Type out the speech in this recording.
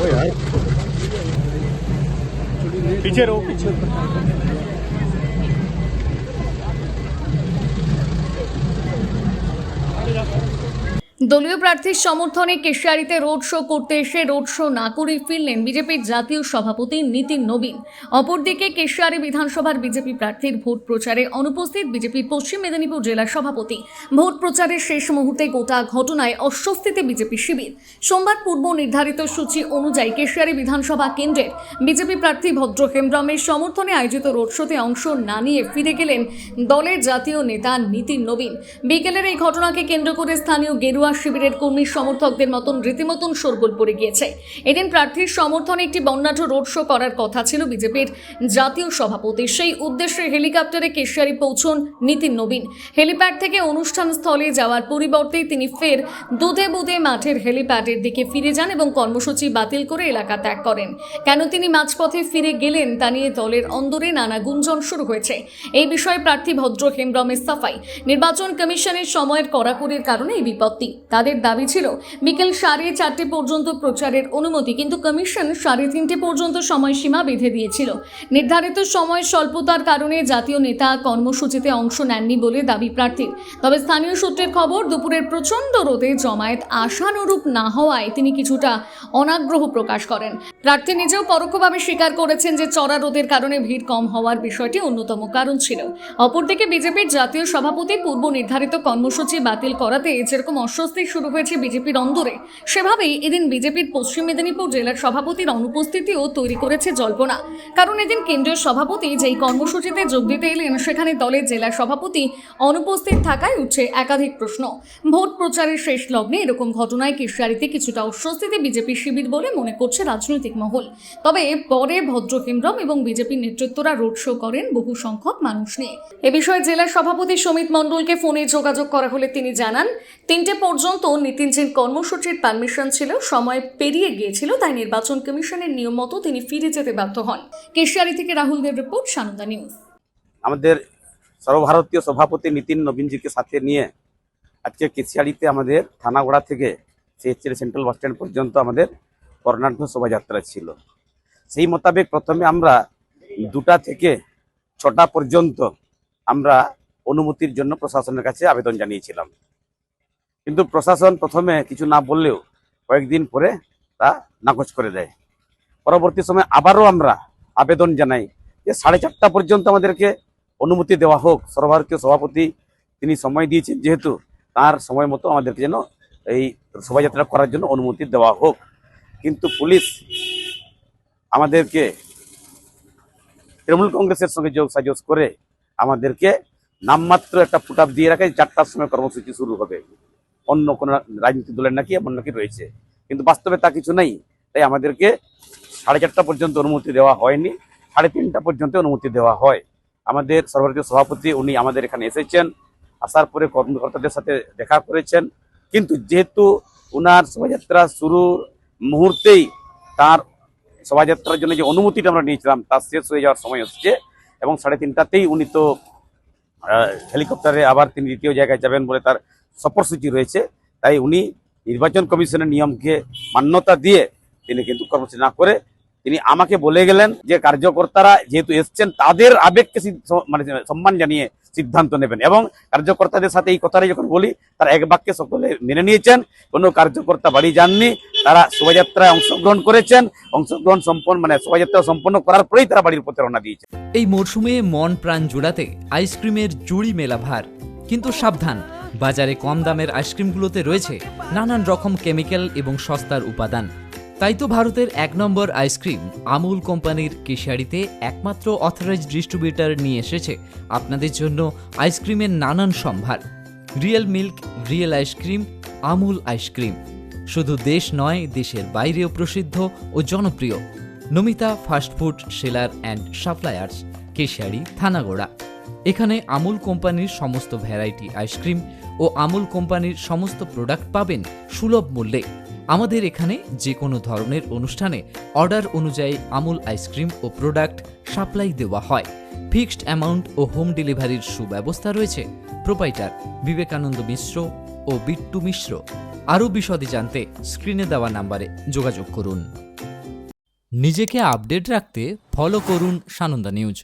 ओ यार पीछे रहो पीछे। দলীয় প্রার্থীর সমর্থনে কেশিয়ারিতে রোড শো করতে এসে রোড শো না করে ফিরলেন বিজেপির জাতীয় সভাপতি নীতিন নবীন। অপরদিকে কেশিয়ারি বিধানসভার বিজেপি প্রার্থীর ভোট প্রচারে অনুপস্থিত বিজেপির পশ্চিম মেদিনীপুর জেলা সভাপতি। ভোট প্রচারের শেষ মুহূর্তে গোটা ঘটনায় অস্বস্তিতে বিজেপি শিবির। সোমবার পূর্ব নির্ধারিত সূচি অনুযায়ী কেশিয়ারি বিধানসভা কেন্দ্রের বিজেপি প্রার্থী ভদ্র হেমব্রমের সমর্থনে আয়োজিত রোড শোতে অংশ না নিয়ে ফিরে গেলেন দলের জাতীয় নেতা নীতিন নবীন। বিকেলের এই ঘটনাকে কেন্দ্র করে স্থানীয় গেরুয়া শিবিরের কর্মী সমর্থকদের মতন রীতিমতন শোরগোল পড়ে গিয়েছে। এদিন প্রার্থীর সমর্থনে একটি বর্ণাঢ্য রোড শো করার কথা ছিল বিজেপির জাতীয় সভাপতি। সেই উদ্দেশ্যে হেলিকপ্টারে কেশিয়ারি পৌঁছন নীতিন নবীন। হেলিপ্যাড থেকে অনুষ্ঠান স্থলে যাওয়ার পরিবর্তে তিনি ফের দুধে বুধে মাঠের হেলিপ্যাডের দিকে ফিরে যান এবং কর্মসূচি বাতিল করে এলাকা ত্যাগ করেন। কেন তিনি মাঝপথে ফিরে গেলেন তা নিয়ে দলের অন্দরে নানা গুঞ্জন শুরু হয়েছে। এই বিষয়ে প্রার্থী ভদ্র হেমব্রমের সাফাই, নির্বাচন কমিশনের সময়ের কড়াকড়ির কারণে এই বিপত্তি। তাদের দাবি ছিল বিকেল 4:30 পর্যন্ত প্রচারের অনুমতি, কিন্তু কমিশন 3:30 পর্যন্ত সময়সীমা বেঁধে দিয়েছিল। নির্ধারিত সময় স্বল্পতার কারণে জাতীয় নেতা কর্মসূচিতে অংশ নেননি বলে দাবি প্রার্থীর। তবে স্থানীয় সূত্রের খবর, দুপুরের প্রচণ্ড রোদে জমায়েত আশানুরূপ না হওয়ায় তিনি কিছুটা অনাগ্রহ প্রকাশ করেন। প্রার্থী নিজেও পরোক্ষভাবে স্বীকার করেছেন যে চড়া রোদের কারণে ভিড় কম হওয়ার বিষয়টি অন্যতম কারণ ছিল। অপরদিকে বিজেপির জাতীয় সভাপতি পূর্ব নির্ধারিত কর্মসূচি বাতিল করাতে যেরকম অস্বস্তি শুরু হয়েছে বিজেপির অন্দরে, সেভাবেই এদিন বিজেপির পশ্চিম মেদিনীপুর জেলার সভাপতির অনুপস্থিতিও তৈরি করেছে জল্পনা। কারণ এদিন কেন্দ্রীয় সভাপতি যেই কর্মসূচিতে যোগ দিতে এলেন সেখানে দলের জেলা সভাপতি অনুপস্থিত থাকায় উঠছে একাধিক প্রশ্ন। ভোট প্রচারের শেষ লগ্নে এরকম ঘটনায় কেশিয়ারিতে কিছুটা অস্বস্তিতে বিজেপি শিবির বলে মনে করছে রাজনৈতিক মহল। তবে পরে ভদ্র হেমব্রম এবং বিজেপির নেতৃত্বরা রোড শো করেন বহু সংখ্যক মানুষ নিয়ে। এ বিষয়ে জেলা সভাপতি সমিত মণ্ডলকে ফোনে যোগাযোগ করা হলে তিনি জানান 3টে পর্যন্ত নীতিনজির কর্মসূচির পারমিশন ছিল, সময় পেরিয়ে গিয়েছিল, তাই নির্বাচন কমিশনের নিয়ম মতো তিনি ফিরে যেতে বাধ্য হন। কেশিয়ারি থেকে রাহুল দেব রিপোর্ট, সানন্দা নিউজ। আমাদের সর্বভারতীয় সভাপতি নীতিন নবীনজিকে সাথে নিয়ে আজকে কেশিয়ারিতে আমাদের থানাগড়া থেকে সিএচএল সেন্ট্রাল বাস স্ট্যান্ড পর্যন্ত আমাদের বর্ণাঢ্য শোভাযাত্রা ছিল। সেই মোতাবেক প্রথমে আমরা 2টা থেকে 6টা পর্যন্ত আমরা অনুমতির জন্য প্রশাসনের কাছে আবেদন জানিয়েছিলাম, কিন্তু প্রশাসন প্রথমে কিছু না বললেও কয়েকদিন পরে তা নাকচ করে দেয়। পরবর্তী সময় আবারও আমরা আবেদন জানাই যে 4:30 পর্যন্ত আমাদেরকে অনুমতি দেওয়া হোক। সর্বভারতীয় সভাপতি তিনি সময় দিয়েছেন, যেহেতু তার সময় মতো আমাদেরকে যেন এই শোভাযাত্রা করার জন্য অনুমতি দেওয়া হোক। কিন্তু পুলিশ আমাদেরকে তৃণমূল কংগ্রেসের সঙ্গে যোগ সাজস করে আমাদেরকে নামমাত্র একটা ফুটআপ দিয়ে রাখে 4টার সময় কর্মসূচি শুরু হবে, অন্য কোনো রাজনৈতিক দলের নাকি এমন নাকি রয়েছে, কিন্তু বাস্তবে তা কিছু নেই। তাই আমাদেরকে 4:30 পর্যন্ত অনুমতি দেওয়া হয়নি, 3:30 পর্যন্ত অনুমতি দেওয়া হয়। আমাদের সর্বভারতীয় সভাপতি উনি আমাদের এখানে এসেছেন, আসার পরে কর্মকর্তাদের সাথে দেখা করেছেন, কিন্তু যেহেতু উনার শোভাযাত্রা শুরুর মুহূর্তেই তার শোভাযাত্রার জন্য যে অনুমতিটা আমরা নিয়েছিলাম তা শেষ হয়ে যাওয়ার সময় হচ্ছে, এবং 3:30তেই উনি তো হেলিকপ্টারে আবার তিনি দ্বিতীয় জায়গায় যাবেন বলে তার সফরসূচি রয়েছে। তাই উনি নির্বাচন কমিশনের নিয়মকে মান্যতা দিয়ে তিনি কিন্তু কর্মসূচি না করে তিনি আমাকে বলে গেলেন যে কার্যকর্তারা যেহেতু এসছেন তাদের আবেগকে মানে সম্মান জানিয়ে সিদ্ধান্ত নেবেন, এবং কার্যকর্তাদের সাথে এই কথাটাই যখন বলি তারা এক বাক্যে সকলে মেনে নিয়েছেন। কোনো কার্যকর্তা বাড়ি যাননি, তারা শোভাযাত্রায় অংশগ্রহণ করেছেন, অংশগ্রহণ সম্পন্ন মানে শোভাযাত্রা সম্পন্ন করার পরেই তারা বাড়ির পথে রওনা দিয়েছেন। এই মরশুমে মন প্রাণ জোড়াতে আইসক্রিমের জুড়ি মেলা ভার, কিন্তু সাবধান, বাজারে কম দামের আইসক্রিমগুলোতে রয়েছে নানান রকম কেমিক্যাল এবং সস্তার উপাদান। তাই তো ভারতের 1 নম্বর আইসক্রিম আমুল কোম্পানির কেশিয়ারিতে একমাত্র অথরাইজড ডিস্ট্রিবিউটর নিয়ে এসেছে আপনাদের জন্য আইসক্রিমের নানান সম্ভার। Real milk, real ice cream, Amul ice cream শুধু দেশ নয়, দেশের বাইরেও প্রসিদ্ধ ও জনপ্রিয়। Namita fast food seller and suppliers, Keshiary, Thanagara. এখানে আমুল কোম্পানির সমস্ত ভ্যারাইটি আইসক্রিম ও আমুল কোম্পানির সমস্ত প্রোডাক্ট পাবেন সুলভ মূল্যে। আমাদের এখানে যে কোনো ধরনের অনুষ্ঠানে অর্ডার অনুযায়ী আমুল আইসক্রিম ও প্রোডাক্ট সাপ্লাই দেওয়া হয়। ফিক্সড অ্যামাউন্ট ও হোম ডেলিভারির সুব্যবস্থা রয়েছে। প্রোপাইটার বিবেকানন্দ মিশ্র ও বিট্টু মিশ্র। আরও বিশদে জানতে স্ক্রিনে দেওয়া নাম্বারে যোগাযোগ করুন। নিজেকে আপডেট রাখতে ফলো করুন সানন্দা নিউজ।